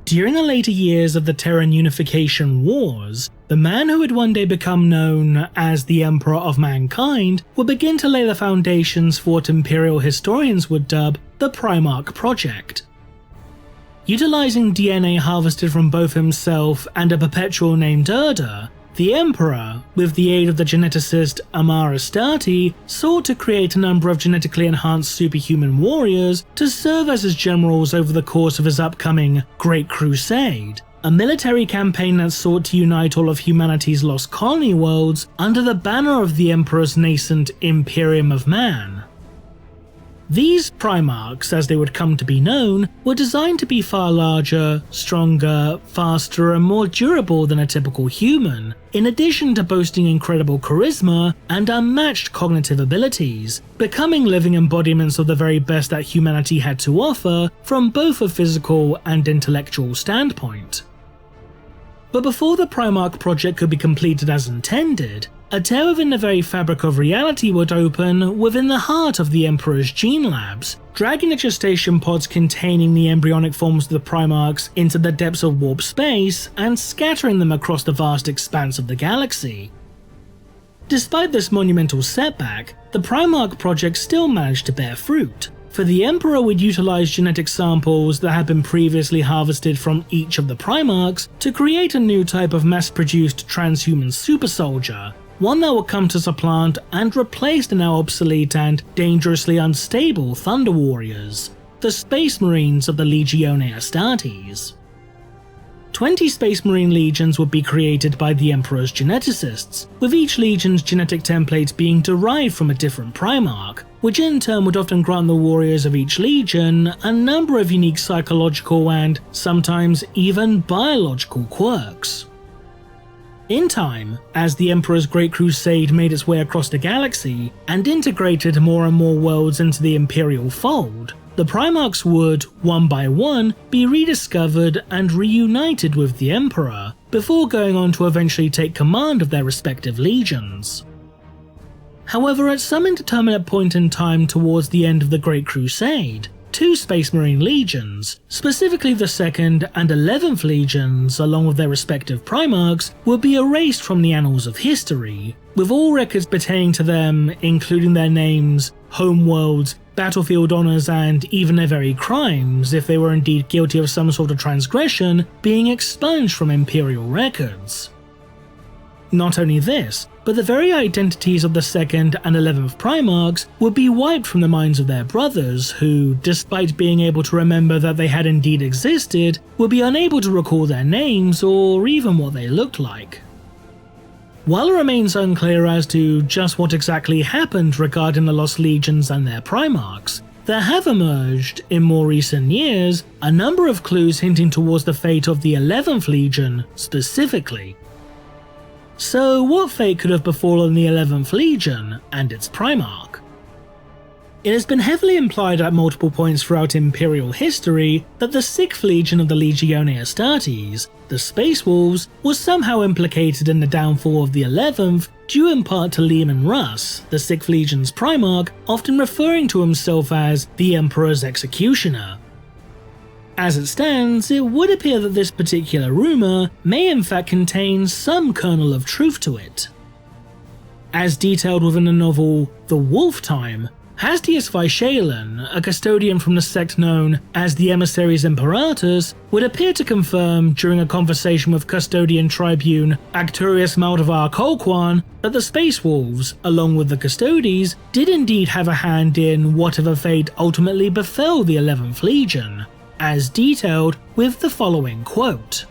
During the later years of the Terran Unification Wars, the man who would one day become known as the Emperor of Mankind would begin to lay the foundations for what Imperial historians would dub the Primarch Project. Utilizing DNA harvested from both himself and a perpetual named Erda, the Emperor, with the aid of the geneticist Amar Astarte, sought to create a number of genetically enhanced superhuman warriors to serve as his generals over the course of his upcoming Great Crusade, a military campaign that sought to unite all of humanity's lost colony worlds under the banner of the Emperor's nascent Imperium of Man. These Primarchs, as they would come to be known, were designed to be far larger, stronger, faster and more durable than a typical human, in addition to boasting incredible charisma and unmatched cognitive abilities, becoming living embodiments of the very best that humanity had to offer from both a physical and intellectual standpoint. But before the Primarch project could be completed as intended, a tear within the very fabric of reality would open within the heart of the Emperor's gene labs, dragging the gestation pods containing the embryonic forms of the Primarchs into the depths of warp space and scattering them across the vast expanse of the galaxy. Despite this monumental setback, the Primarch project still managed to bear fruit, for the Emperor would utilize genetic samples that had been previously harvested from each of the Primarchs to create a new type of mass-produced transhuman super soldier, one that would come to supplant and replace the now obsolete and dangerously unstable Thunder Warriors, the Space Marines of the Legiones Astartes. 20 Space Marine legions would be created by the Emperor's geneticists, with each legion's genetic template being derived from a different Primarch, which in turn would often grant the warriors of each legion a number of unique psychological and sometimes even biological quirks. In time, as the Emperor's Great Crusade made its way across the galaxy and integrated more and more worlds into the Imperial fold, the Primarchs would, one by one, be rediscovered and reunited with the Emperor, before going on to eventually take command of their respective legions. However, at some indeterminate point in time towards the end of the Great Crusade, 2 Space Marine legions, specifically the 2nd and 11th legions along with their respective Primarchs, would be erased from the annals of history, with all records pertaining to them, including their names, homeworlds, battlefield honours and even their very crimes, if they were indeed guilty of some sort of transgression, being expunged from Imperial records. Not only this, but the very identities of the 2nd and 11th Primarchs would be wiped from the minds of their brothers who, despite being able to remember that they had indeed existed, would be unable to recall their names or even what they looked like. While it remains unclear as to just what exactly happened regarding the Lost Legions and their Primarchs, there have emerged, in more recent years, a number of clues hinting towards the fate of the 11th Legion specifically. So what fate could have befallen the 11th Legion and its Primarch? It has been heavily implied at multiple points throughout Imperial history that the 6th Legion of the Legiones Astartes, the Space Wolves, was somehow implicated in the downfall of the 11th, due in part to Leman Russ, the 6th Legion's Primarch, often referring to himself as the Emperor's Executioner. As it stands, it would appear that this particular rumour may in fact contain some kernel of truth to it. As detailed within the novel The Wolf Time, Hastius Vychellan, a custodian from the sect known as the Emissaries Imperatus, would appear to confirm during a conversation with custodian tribune Acturius Maldavar Colquan that the Space Wolves, along with the Custodes, did indeed have a hand in whatever fate ultimately befell the 11th Legion, as detailed with the following quote.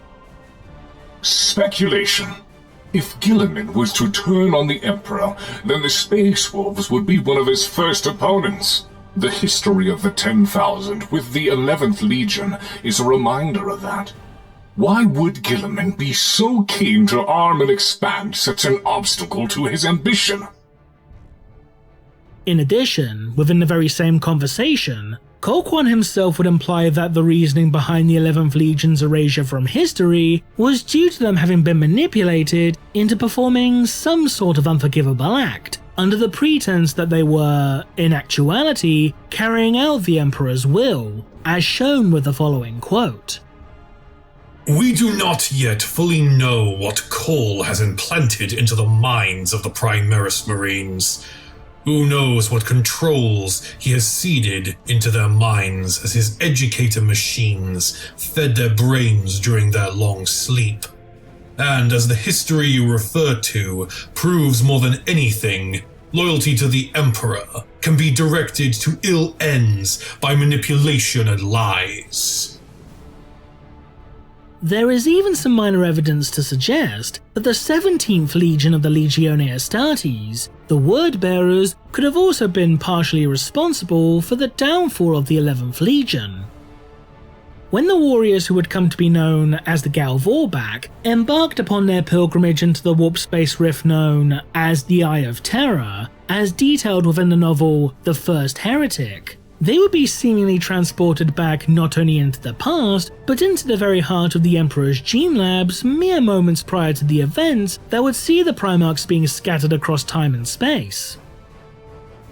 Speculation. If Guilliman was to turn on the Emperor, then the Space Wolves would be one of his first opponents. The history of the 10,000 with the 11th Legion is a reminder of that. Why would Guilliman be so keen to arm and expand such an obstacle to his ambition? In addition, within the very same conversation, Colquan himself would imply that the reasoning behind the 11th Legion's erasure from history was due to them having been manipulated into performing some sort of unforgivable act, under the pretense that they were, in actuality, carrying out the Emperor's will, as shown with the following quote. We do not yet fully know what Cole has implanted into the minds of the Primaris Marines. Who knows what controls he has seeded into their minds as his educator machines fed their brains during their long sleep. And as the history you refer to proves more than anything, loyalty to the Emperor can be directed to ill ends by manipulation and lies. There is even some minor evidence to suggest that the 17th Legion of the Legiones Astartes, the Word-Bearers, could have also been partially responsible for the downfall of the 11th Legion. When the warriors who would come to be known as the Gal Vorbak embarked upon their pilgrimage into the warp space rift known as the Eye of Terror, as detailed within the novel The First Heretic, they would be seemingly transported back not only into the past, but into the very heart of the Emperor's gene labs mere moments prior to the events that would see the Primarchs being scattered across time and space.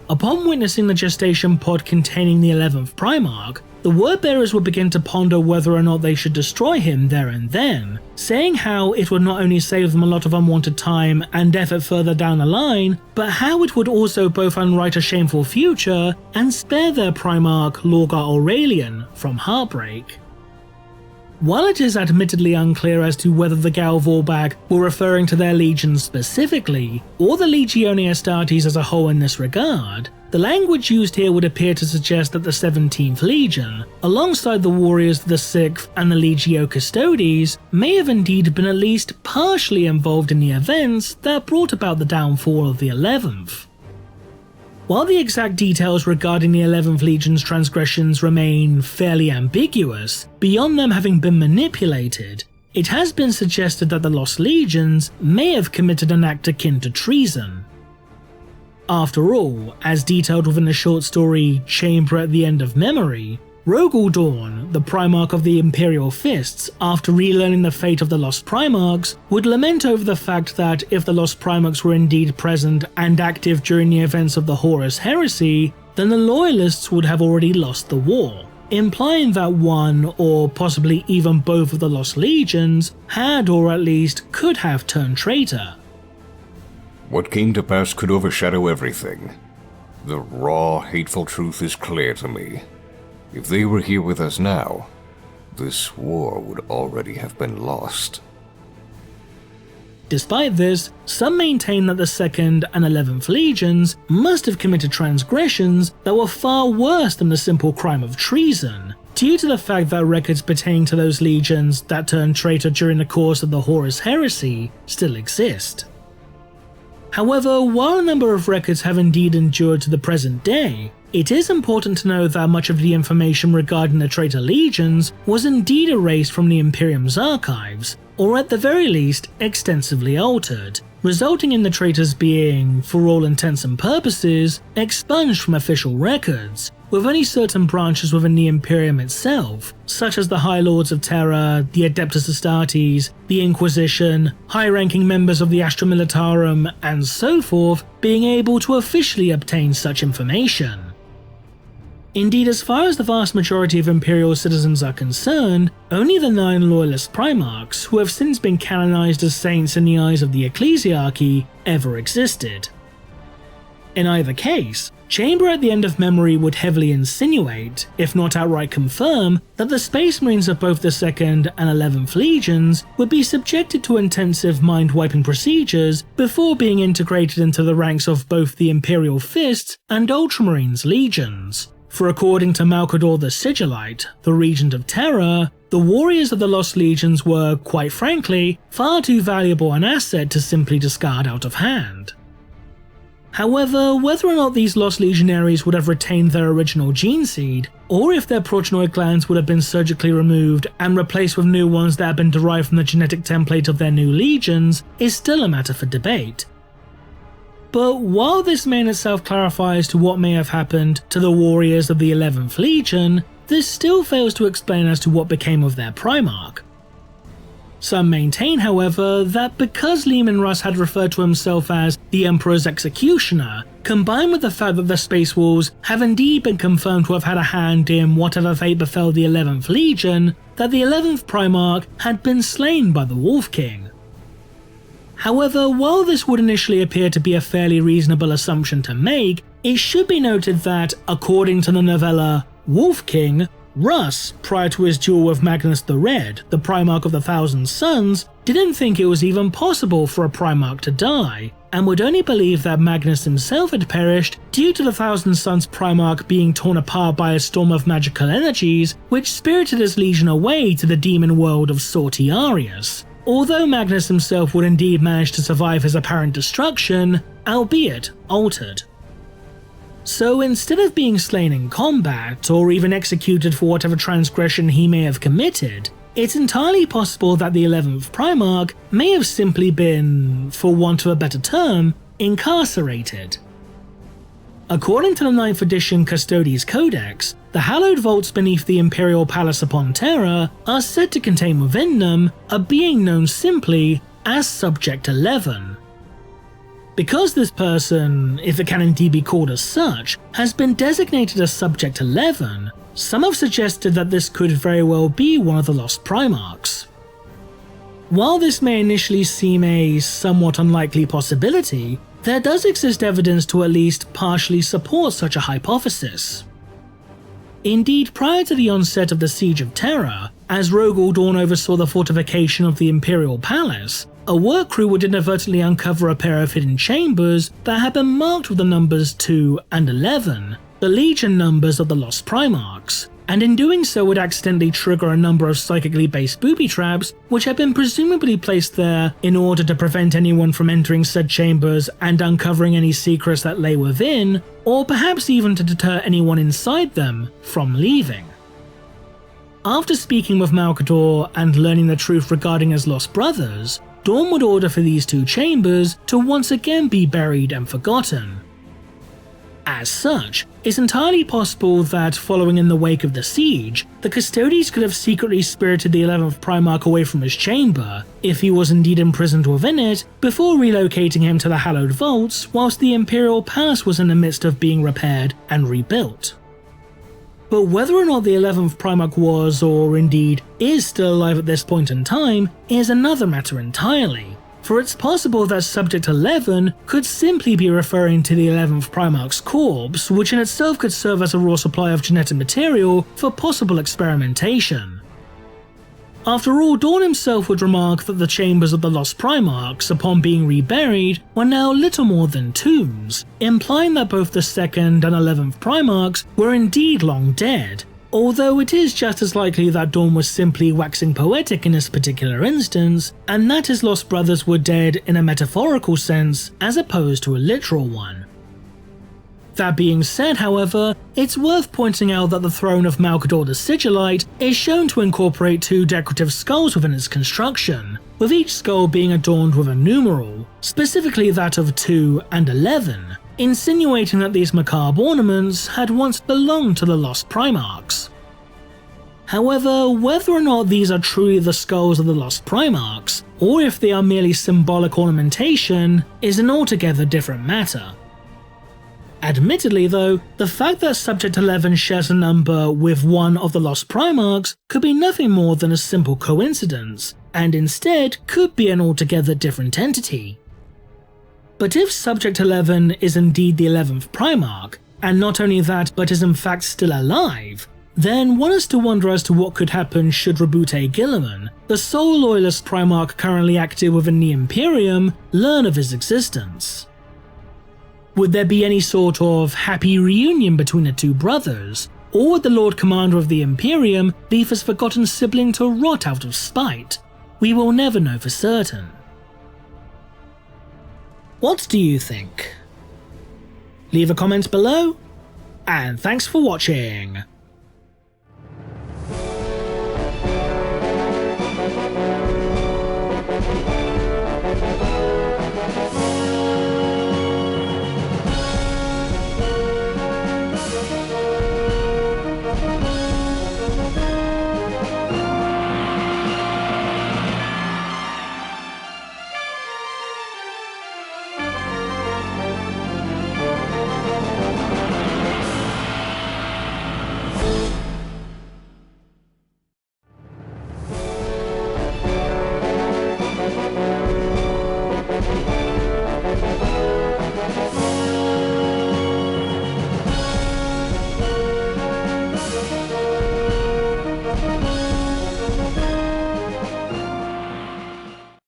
Upon witnessing the gestation pod containing the 11th Primarch, the Word-Bearers would begin to ponder whether or not they should destroy him there and then, saying how it would not only save them a lot of unwanted time and effort further down the line, but how it would also both unwrite a shameful future and spare their Primarch Lorgar Aurelian from heartbreak. While it is admittedly unclear as to whether the Gal Vorbak were referring to their legions specifically, or the Legiones Astartes as a whole in this regard, the language used here would appear to suggest that the 17th Legion, alongside the warriors of the 6th and the Legio Custodes, may have indeed been at least partially involved in the events that brought about the downfall of the 11th. While the exact details regarding the 11th Legion's transgressions remain fairly ambiguous, beyond them having been manipulated, it has been suggested that the Lost Legions may have committed an act akin to treason. After all, as detailed within the short story Chamber at the End of Memory, Rogal Dorn, the Primarch of the Imperial Fists, after relearning the fate of the Lost Primarchs, would lament over the fact that if the Lost Primarchs were indeed present and active during the events of the Horus Heresy, then the Loyalists would have already lost the war, implying that one, or possibly even both of the Lost Legions, had or at least could have turned traitor. What came to pass could overshadow everything. The raw, hateful truth is clear to me. If they were here with us now, this war would already have been lost. Despite this, some maintain that the 2nd and 11th Legions must have committed transgressions that were far worse than the simple crime of treason, due to the fact that records pertaining to those legions that turned traitor during the course of the Horus Heresy still exist. However, while a number of records have indeed endured to the present day, it is important to know that much of the information regarding the traitor legions was indeed erased from the Imperium's archives, or at the very least extensively altered, resulting in the traitors being, for all intents and purposes, expunged from official records, with only certain branches within the Imperium itself, such as the High Lords of Terror, the Adeptus Astartes, the Inquisition, high-ranking members of the Astra Militarum, and so forth, being able to officially obtain such information. Indeed, as far as the vast majority of Imperial citizens are concerned, only the 9 Loyalist Primarchs, who have since been canonized as saints in the eyes of the Ecclesiarchy, ever existed. In either case, Chamber at the End of Memory would heavily insinuate, if not outright confirm, that the Space Marines of both the 2nd and 11th Legions would be subjected to intensive mind-wiping procedures before being integrated into the ranks of both the Imperial Fists and Ultramarines legions. For according to Malcador the Sigillite, the Regent of Terror, the warriors of the Lost Legions were, quite frankly, far too valuable an asset to simply discard out of hand. However, whether or not these Lost Legionaries would have retained their original gene seed, or if their progenoid glands would have been surgically removed and replaced with new ones that had been derived from the genetic template of their new legions, is still a matter for debate. But while this may in itself clarify as to what may have happened to the warriors of the 11th Legion, this still fails to explain as to what became of their Primarch. Some maintain, however, that because Leman Russ had referred to himself as the Emperor's Executioner, combined with the fact that the Space Wolves have indeed been confirmed to have had a hand in whatever fate befell the 11th Legion, that the 11th Primarch had been slain by the Wolf King. However, while this would initially appear to be a fairly reasonable assumption to make, it should be noted that, according to the novella Wolf King, Russ, prior to his duel with Magnus the Red, the Primarch of the Thousand Suns, didn't think it was even possible for a Primarch to die, and would only believe that Magnus himself had perished due to the Thousand Suns Primarch being torn apart by a storm of magical energies which spirited his legion away to the demon world of Sortiarius, although Magnus himself would indeed manage to survive his apparent destruction, albeit altered. So instead of being slain in combat, or even executed for whatever transgression he may have committed, it's entirely possible that the 11th Primarch may have simply been, for want of a better term, incarcerated. According to the 9th edition Custodes Codex, the hallowed vaults beneath the Imperial Palace upon Terra are said to contain within them a being known simply as Subject 11. Because this person, if it can indeed be called as such, has been designated as Subject 11, some have suggested that this could very well be one of the Lost Primarchs. While this may initially seem a somewhat unlikely possibility, there does exist evidence to at least partially support such a hypothesis. Indeed, prior to the onset of the Siege of Terra, as Rogal Dorn oversaw the fortification of the Imperial Palace, a work crew would inadvertently uncover a pair of hidden chambers that had been marked with the numbers 2 and 11, the Legion numbers of the Lost Primarchs, and in doing so would accidentally trigger a number of psychically based booby traps which had been presumably placed there in order to prevent anyone from entering said chambers and uncovering any secrets that lay within, or perhaps even to deter anyone inside them from leaving. After speaking with Malcador and learning the truth regarding his lost brothers, Dorn would order for these two chambers to once again be buried and forgotten. As such, it's entirely possible that following in the wake of the siege, the Custodes could have secretly spirited the 11th Primarch away from his chamber, if he was indeed imprisoned within it, before relocating him to the Hallowed Vaults whilst the Imperial Palace was in the midst of being repaired and rebuilt. But whether or not the 11th Primarch was, or indeed is still alive at this point in time, is another matter entirely, for it's possible that Subject 11 could simply be referring to the 11th Primarch's corpse, which in itself could serve as a raw supply of genetic material for possible experimentation. After all, Dorn himself would remark that the chambers of the Lost Primarchs, upon being reburied, were now little more than tombs, implying that both the 2nd and 11th Primarchs were indeed long dead, although it is just as likely that Dorn was simply waxing poetic in this particular instance, and that his lost brothers were dead in a metaphorical sense as opposed to a literal one. That being said, however, it's worth pointing out that the throne of Malcador the Sigillite is shown to incorporate two decorative skulls within its construction, with each skull being adorned with a numeral, specifically that of 2 and 11, insinuating that these macabre ornaments had once belonged to the Lost Primarchs. However, whether or not these are truly the skulls of the Lost Primarchs, or if they are merely symbolic ornamentation, is an altogether different matter. Admittedly though, the fact that Subject 11 shares a number with one of the Lost Primarchs could be nothing more than a simple coincidence, and instead could be an altogether different entity. But if Subject 11 is indeed the 11th Primarch, and not only that but is in fact still alive, then one has to wonder as to what could happen should Rabute Guilliman, the sole loyalist Primarch currently active within the Imperium, learn of his existence. Would there be any sort of happy reunion between the two brothers, or would the Lord Commander of the Imperium leave his forgotten sibling to rot out of spite? We will never know for certain. What do you think? Leave a comment below, and thanks for watching.